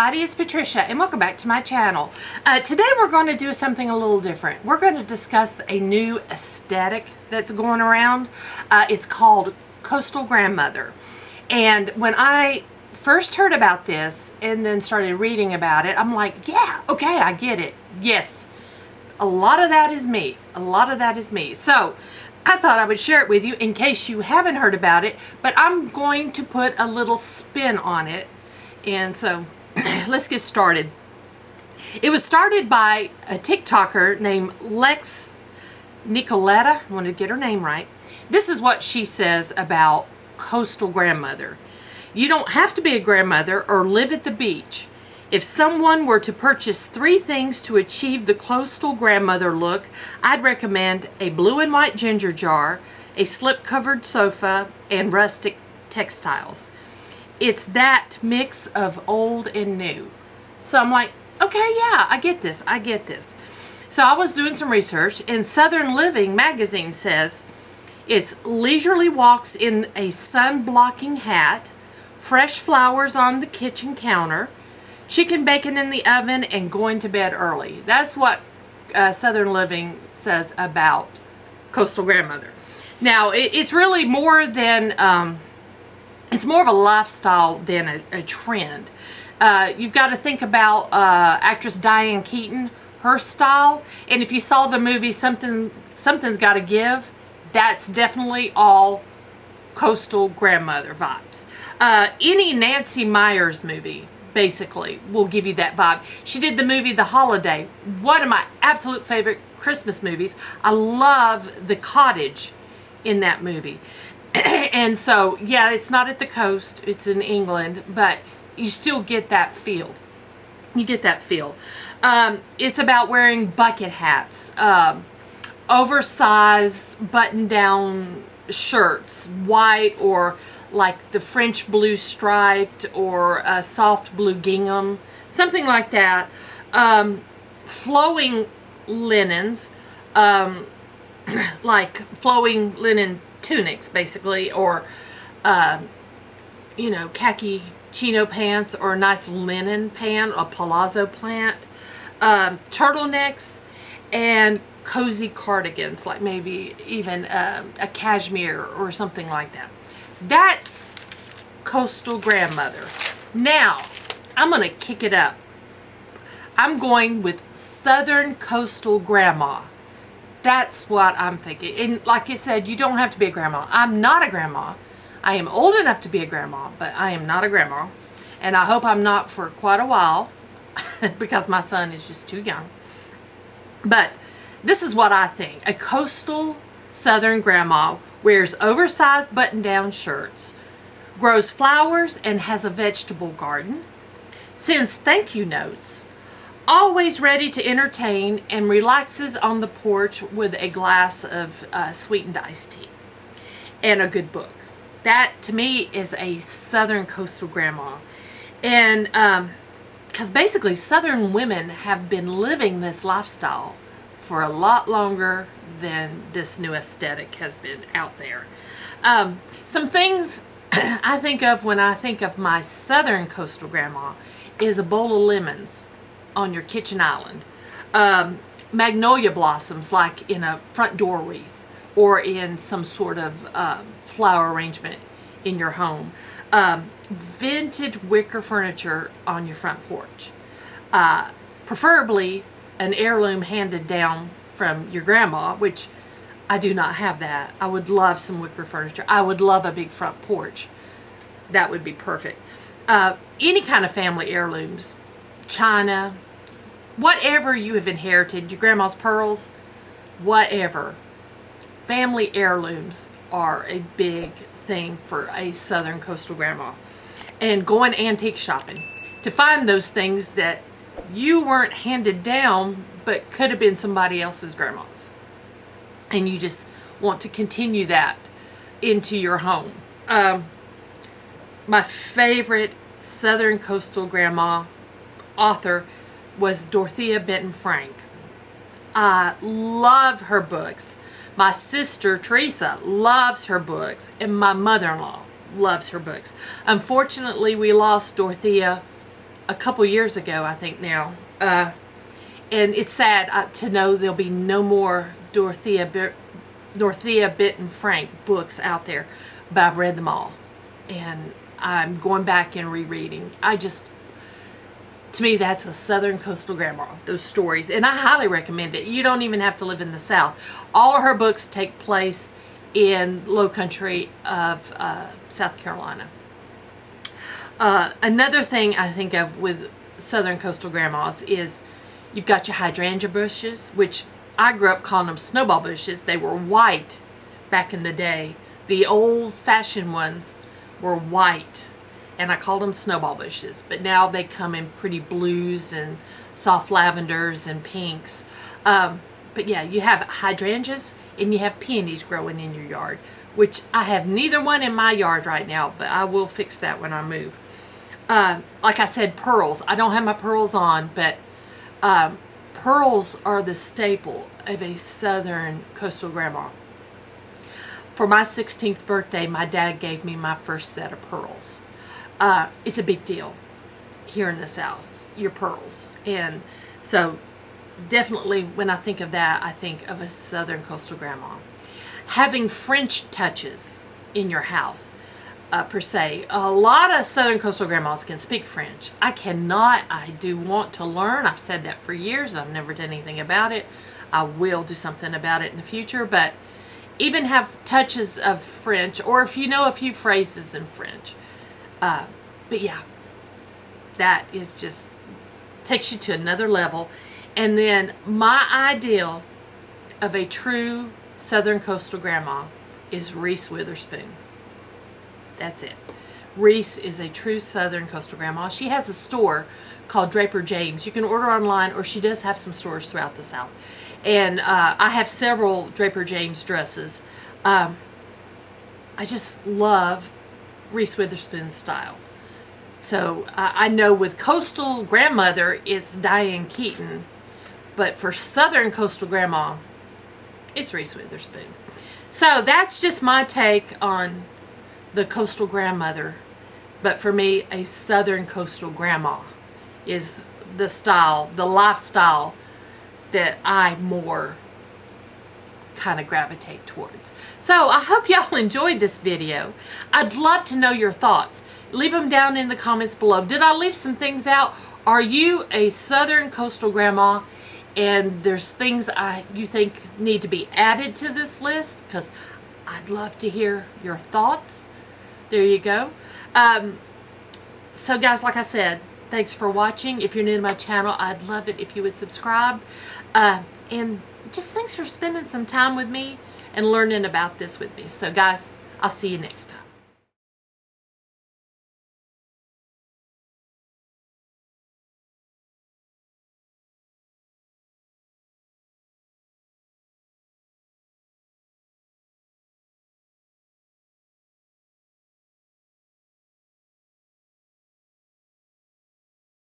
everybody, it's Patricia and welcome back to my channel. Today we're going to do something a little different. We're going to discuss a new aesthetic that's going around. It's called Coastal Grandmother. And when I first heard about this and then started reading about it, I'm like, yeah, okay, I get it. Yes, a lot of that is me. A lot of that is me. So I thought I would share it with you in case you haven't heard about it, but I'm going to put a little spin on it. And so let's get started. It was started by a TikToker named Lex Nicoletta. I want to get her name right. This is what she says about Coastal Grandmother. You don't have to be a grandmother or live at the beach. If someone were to purchase 3 things to achieve the Coastal Grandmother look, I'd recommend a blue and white ginger jar, a slip-covered sofa, and rustic textiles. It's that mix of old and new. So I'm like, okay, yeah, I get this. I get this. So I was doing some research, and Southern Living magazine says it's leisurely walks in a sun-blocking hat, fresh flowers on the kitchen counter, chicken bacon in the oven, and going to bed early. That's what Southern Living says about Coastal Grandmother. Now, it's really more than, it's more of a lifestyle than a trend. You've got to think about actress Diane Keaton, her style. And if you saw the movie Something's Gotta Give, that's definitely all Coastal Grandmother vibes. Any Nancy Meyers movie basically will give you that vibe. She did the movie The Holiday, one of my absolute favorite Christmas movies. I love the cottage in that movie. And so, yeah, it's not at the coast, it's in England, but you still get that feel. You get that feel. It's about wearing bucket hats, oversized button-down shirts, white or like the French blue striped or a soft blue gingham, something like that. Flowing linens, like flowing linen tunics basically, or you know, khaki chino pants or a nice linen pant, a palazzo pant, turtlenecks, and cozy cardigans, like maybe even a cashmere or something like that. That's Coastal Grandmother. Now, I'm going to kick it up. I'm going with Southern Coastal Grandma. That's what I'm thinking. And like I said, you don't have to be a grandma. I'm not a grandma. I am old enough to be a grandma, but I am not a grandma. And I hope I'm not for quite a while because my son is just too young. But this is what I think. A coastal Southern grandma wears oversized button-down shirts, grows flowers and has a vegetable garden, sends thank you notes, always ready to entertain, and relaxes on the porch with a glass of sweetened iced tea and a good book. That, to me, is a Southern coastal grandma. And because basically Southern women have been living this lifestyle for a lot longer than this new aesthetic has been out there. Some things I think of when I think of my Southern coastal grandma is a bowl of lemons on your kitchen island, magnolia blossoms like in a front door wreath or in some sort of flower arrangement in your home, vintage wicker furniture on your front porch, preferably an heirloom handed down from your grandma, which I do not have that. I would love some wicker furniture. I would love a big front porch. That would be perfect. Any kind of family heirlooms, china, whatever you have inherited, your grandma's pearls, whatever. Family heirlooms are a big thing for a Southern coastal grandma. And going antique shopping to find those things that you weren't handed down but could have been somebody else's grandma's, and you just want to continue that into your home. My favorite Southern coastal grandma author was Dorothea Benton Frank. I love her books. My sister Teresa loves her books, and my mother-in-law loves her books. Unfortunately, we lost Dorothea a couple years ago, I think now. And it's sad to know there'll be no more Dorothea Bitten Frank books out there, but I've read them all. And I'm going back and rereading. To me, that's a Southern coastal grandma, those stories. And I highly recommend it. You don't even have to live in the South. All of her books take place in low country of South Carolina. Another thing I think of with Southern coastal grandmas is you've got your hydrangea bushes, which I grew up calling them snowball bushes. They were white back in the day. The old-fashioned ones were white, and I called them snowball bushes. But now they come in pretty blues and soft lavenders and pinks. But yeah, you have hydrangeas and you have peonies growing in your yard, which I have neither one in my yard right now, but I will fix that when I move. Like I said, pearls. I don't have my pearls on, but pearls are the staple of a Southern coastal grandma. For my 16th birthday, my dad gave me my first set of pearls. It's a big deal here in the South, your pearls. And so definitely when I think of that, I think of a Southern coastal grandma. Having French touches in your house, per se. A lot of Southern coastal grandmas can speak French. I cannot. I do want to learn. I've said that for years. I've never done anything about it. I will do something about it in the future, but even have touches of French, or if you know a few phrases in French. But yeah, that is just takes you to another level. And then my ideal of a true Southern coastal grandma is Reese Witherspoon. That's it. Reese is a true Southern coastal grandma. She has a store called Draper James. You can order online, or she does have some stores throughout the South. And I have several Draper James dresses. I just love Reese Witherspoon's style. So I know with coastal grandmother, it's Diane Keaton. But for Southern coastal grandma, it's Reese Witherspoon. So that's just my take on the coastal grandmother. But for me, a Southern coastal grandma is the style, the lifestyle that I more kind of gravitate towards. So I hope y'all enjoyed this video. I'd love to know your thoughts. Leave them down in the comments below. Did I leave some things out? Are you a Southern coastal grandma and there's things you think need to be added to this list? Because I'd love to hear your thoughts. There you go. So guys, like I said, thanks for watching. If you're new to my channel, I'd love it if you would subscribe. And just thanks for spending some time with me and learning about this with me. So guys, I'll see you next time.